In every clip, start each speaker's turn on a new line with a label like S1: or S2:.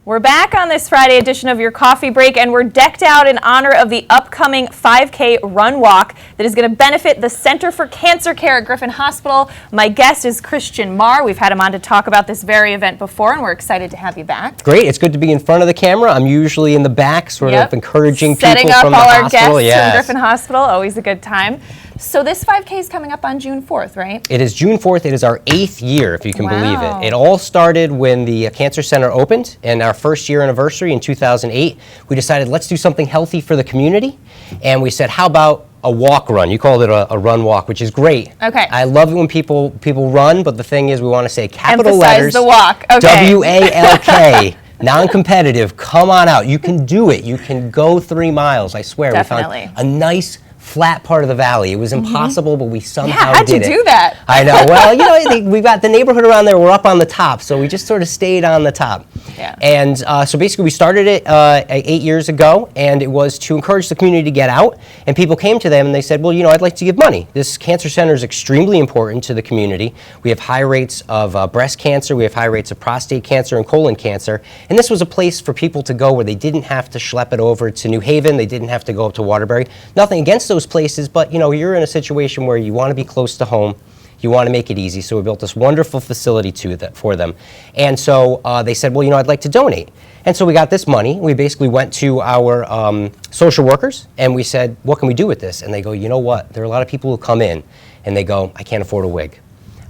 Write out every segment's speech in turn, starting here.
S1: We're back on this Friday edition of your coffee break, and we're decked out in honor of the upcoming 5K run walk that is going to benefit the Center for Cancer Care at Griffin Hospital. My guest is Christian Marr. We've had him on to talk about this very event before, and we're excited to have you back.
S2: Great. It's good to be in front of the camera. I'm usually in the back, sort of encouraging
S1: Setting
S2: people from the hospital.
S1: Setting up all our guests from Griffin Hospital, always a good time. So this 5K is coming up on June 4th, right?
S2: It is June 4th. It is our 8th year, if you can believe it. It all started when the Cancer Center opened, and our first year anniversary in 2008, we decided let's do something healthy for the community, and we said, how about a walk run? You called it a run walk, which is great.
S1: Okay.
S2: I love it when people run, but the thing is we want to say capital
S1: Emphasize
S2: letters.
S1: the walk. Okay.
S2: WALK. Non-competitive. Come on out. You can do it. You can go 3 miles. I swear.
S1: Definitely.
S2: We found a nice flat part of the valley. It was impossible, but we somehow
S1: how'd
S2: did it.
S1: you do that?
S2: I know. Well, you know, we've got the neighborhood around there. We're up on the top, so we just sort of stayed on the top.
S1: Yeah.
S2: And so basically, we started it 8 years ago, and it was to encourage the community to get out. And people came to them and they said, well, you know, I'd like to give money. This cancer center is extremely important to the community. We have high rates of breast cancer. We have high rates of prostate cancer and colon cancer. And this was a place for people to go where they didn't have to schlep it over to New Haven. They didn't have to go up to Waterbury. Nothing against those places, but you know, you're in a situation where you want to be close to home. You want to make it easy, so we built this wonderful facility for them. And so they said, well, you know, I'd like to donate. And so we got this money. We basically went to our social workers, and we said, what can we do with this? And they go, you know what? There are a lot of people who come in, and they go, I can't afford a wig.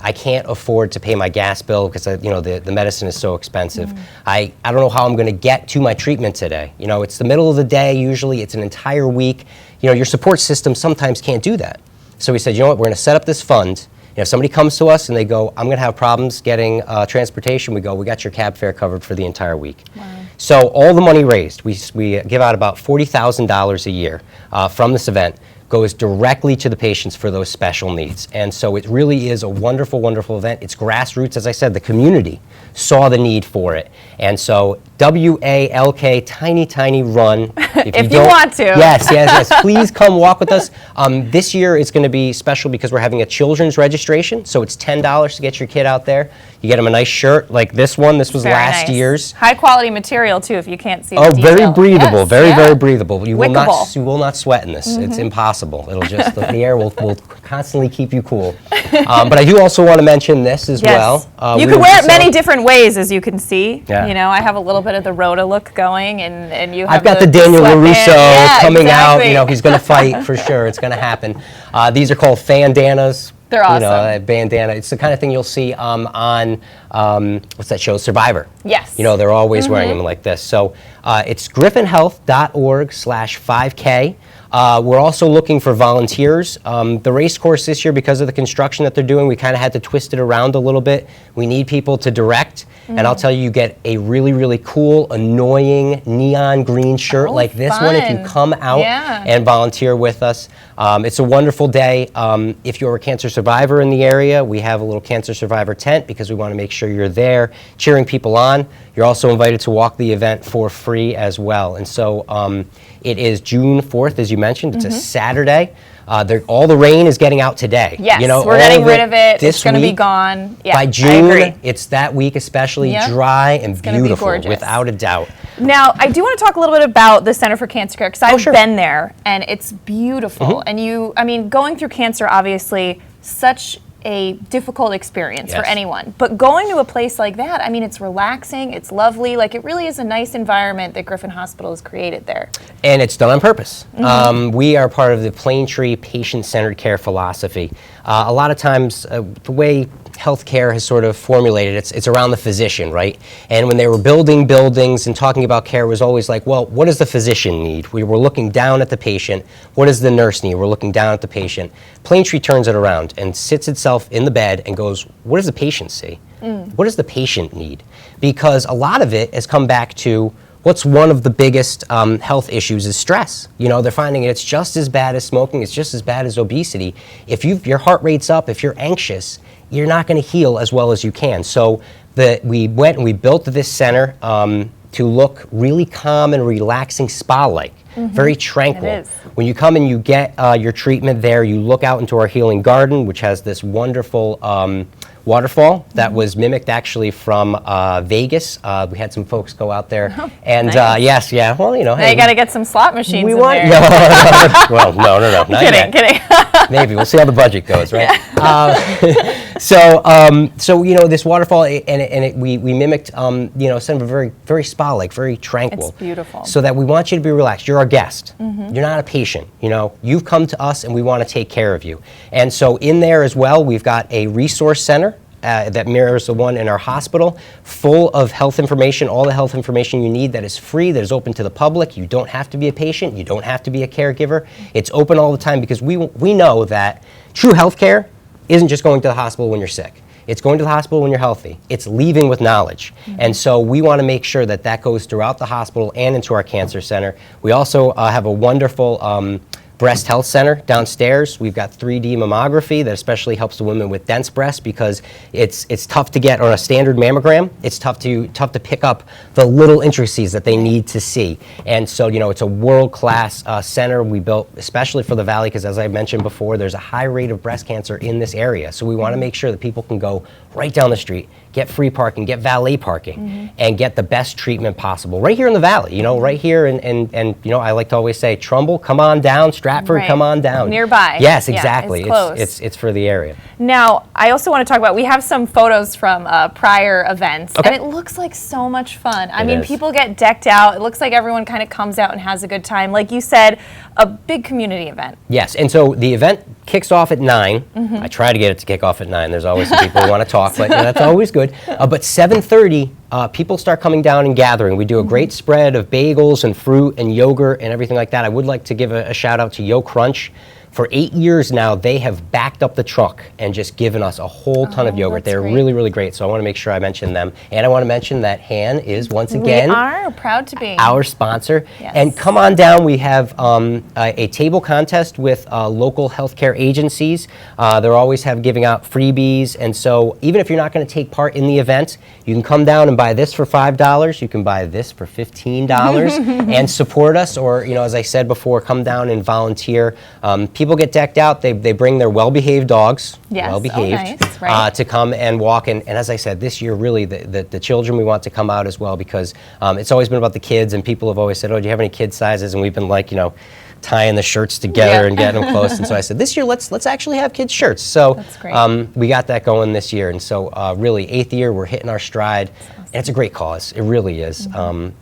S2: I can't afford to pay my gas bill because you know the medicine is so expensive. I don't know how I'm going to get to my treatment today. You know, it's the middle of the day usually. It's an entire week. You know, your support system sometimes can't do that. So we said, you know what? We're going to set up this fund. If somebody comes to us and they go, I'm going to have problems getting transportation, we go, we got your cab fare covered for the entire week. Wow. So all the money raised, we give out about $40,000 a year from this event, goes directly to the patients for those special needs. And so it really is a wonderful, wonderful event. It's grassroots, as I said, the community saw the need for it. And so WALK, tiny, tiny run.
S1: If you want to.
S2: Yes. Please come walk with us. This year it's going to be special because we're having a children's registration. So it's $10 to get your kid out there. You get them a nice shirt like this one. This was
S1: very
S2: last
S1: nice.
S2: year's.
S1: High quality material too, if you can't see the
S2: Oh,
S1: detail.
S2: very breathable,
S1: Yes,
S2: very breathable. You will
S1: Wickable.
S2: not sweat in this. It's impossible. It'll just, the air will constantly keep you cool. But I do also want to mention this as well.
S1: You can wear it many different ways, as you can see.
S2: Yeah.
S1: You know, I have a little bit of the Rhoda look going, and you have
S2: I've got the Daniel LaRusso coming out. You know, he's going to fight for sure. It's going to happen. These are called fandanas.
S1: They're awesome.
S2: You know, a bandana. It's the kind of thing you'll see on what's that show, Survivor.
S1: Yes.
S2: You know, they're always wearing them like this. So it's griffinhealth.org/5K. We're also looking for volunteers. The race course this year, because of the construction that they're doing, we kind of had to twist it around a little bit. We need people to direct. And I'll tell you, you get a really, really cool, annoying neon green shirt like this one if you come out and volunteer with us. It's a wonderful day. If you're a cancer survivor in the area, we have a little cancer survivor tent because we want to make sure you're there cheering people on. You're also invited to walk the event for free as well. And so it is June 4th, as you mentioned. It's a Saturday. All the rain is getting out today.
S1: Yes,
S2: you know,
S1: we're getting rid of it. It's going to be gone. Yeah,
S2: by June, it's that week especially dry and beautiful, without a doubt.
S1: Now, I do want to talk a little bit about the Center for Cancer Care because I've been there and it's beautiful. And I mean, going through cancer, obviously, such a difficult experience for anyone. But going to a place like that, I mean, it's relaxing, it's lovely. Like, it really is a nice environment that Griffin Hospital has created there. And
S2: it's done on purpose. We are part of the Plaintree patient-centered care philosophy. A lot of times, the way healthcare has sort of formulated, it's around the physician, right? And when they were building buildings and talking about care, it was always like, well, what does the physician need? We were looking down at the patient. What does the nurse need? We're looking down at the patient. Plaintree turns it around and sits itself in the bed and goes, what does the patient see? What does the patient need? Because a lot of it has come back to what's one of the biggest health issues is stress. You know, they're finding it's just as bad as smoking, it's just as bad as obesity. If your heart rate's up, if you're anxious, you're not going to heal as well as you can. So we went and we built this center to look really calm and relaxing, spa-like, very tranquil.
S1: It is.
S2: When you come and you get your treatment there, you look out into our healing garden, which has this wonderful waterfall that was mimicked actually from Vegas. We had some folks go out there, and
S1: nice.
S2: yes, yeah. Well, you know,
S1: now you got to get some slot machines
S2: we
S1: in
S2: want,
S1: there.
S2: Well, no, not yet.
S1: Kidding.
S2: Maybe we'll see how the budget goes, right?
S1: Yeah.
S2: So you know, this waterfall, we mimicked, you know, some of a very, very spa-like, very tranquil.
S1: It's beautiful.
S2: So that we want you to be relaxed. You're our guest. You're not a patient. You know, you've come to us, and we want to take care of you. And so in there as well, we've got a resource center that mirrors the one in our hospital, full of health information, all the health information you need that is free, that is open to the public. You don't have to be a patient. You don't have to be a caregiver. It's open all the time because we know that true health care isn't just going to the hospital when you're sick. It's going to the hospital when you're healthy. It's leaving with knowledge. And so we want to make sure that that goes throughout the hospital and into our cancer center. We also have a wonderful breast health center downstairs. We've got 3D mammography that especially helps the women with dense breasts because it's tough to get on a standard mammogram. It's tough to pick up the little intricacies that they need to see. And so, you know, it's a world-class center we built especially for the Valley because, as I mentioned before, there's a high rate of breast cancer in this area. So we want to make sure that people can go right down the street, get free parking, get valet parking, and get the best treatment possible right here in the Valley. You know, right here, and you know, I like to always say, Trumbull, come on down, Stratford, come on down.
S1: Nearby.
S2: Yes, exactly.
S1: Yeah, it's close.
S2: It's for the area.
S1: Now, I also want to talk about, we have some photos from prior events,
S2: Okay.
S1: and it looks like so much fun. I mean,
S2: is.
S1: people get decked out. It looks like everyone kind of comes out and has a good time. Like you said, a big community event.
S2: Yes, and so the event kicks off at 9. I try to get it to kick off at 9. There's always some people who want to talk, but you know, that's always good. But 7:30, people start coming down and gathering. We do a great spread of bagels and fruit and yogurt and everything like that. I would like to give a shout out to Yo Crunch. For 8 years now, they have backed up the truck and just given us a whole ton of yogurt. They're
S1: great.
S2: really, really great. So I want to make sure I mention them. And I want to mention that Han is, once again,
S1: We are proud to be
S2: our sponsor.
S1: Yes.
S2: And come on down. We have a table contest with local healthcare agencies. They're always giving out freebies. And so even if you're not going to take part in the event, you can come down and buy this for $5. You can buy this for $15 and support us. Or, you know, as I said before, come down and volunteer. People get decked out. They bring their well-behaved dogs,
S1: Yes.
S2: well-behaved,
S1: Nice. Right.
S2: to come and walk. And as I said, this year, really, the children we want to come out as well because it's always been about the kids, and people have always said, oh, do you have any kid sizes? And we've been like, you know, tying the shirts together and getting them close. And so I said, this year, let's actually have kids' shirts. So
S1: That's great.
S2: we got that going this year. And so really, 8th year, we're hitting our stride. And it's a great cause. It really is.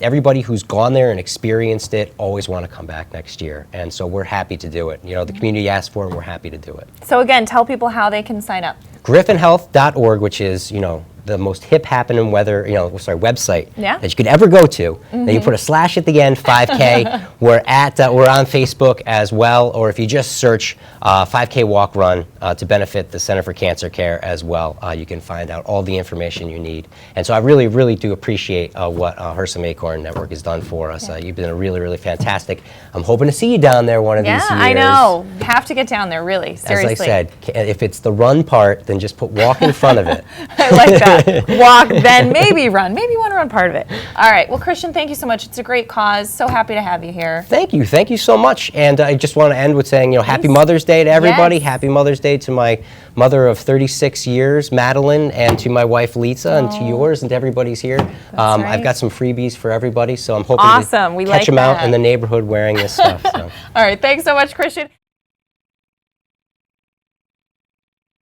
S2: Everybody who's gone there and experienced it always want to come back next year. And so we're happy to do it. You know, the community asked for it, and we're happy to do it.
S1: So again, tell people how they can sign up.
S2: griffinhealth.org, which is, you know, the most hip happening website
S1: Yeah.
S2: that you could ever go to. Then you put a slash at the end, 5K. we're on Facebook as well, or if you just search 5K Walk Run to benefit the Center for Cancer Care as well, you can find out all the information you need. And so I really, really do appreciate what HRSA Acorn Network has done for us. You've been really, really fantastic. I'm hoping to see you down there one of these years.
S1: Yeah, I know. Have to get down there, really. Seriously.
S2: As I said, if it's the run part, then just put walk in front of it.
S1: I like that. Walk, then maybe run. Maybe you want to run part of it. All right. Well, Christian, thank you so much. It's a great cause. So happy to have you here.
S2: Thank you. Thank you so much. And I just want to end with saying, you know, Happy Mother's Day to everybody.
S1: Yes.
S2: Happy Mother's Day to my mother of 36 years, Madeline, and to my wife, Lisa, and to yours, and to everybody's here.
S1: Right.
S2: I've got some freebies for everybody, so I'm hoping
S1: Awesome.
S2: to
S1: We
S2: catch
S1: like
S2: them out
S1: that.
S2: in the neighborhood wearing this stuff. So.
S1: All right. Thanks so much, Christian.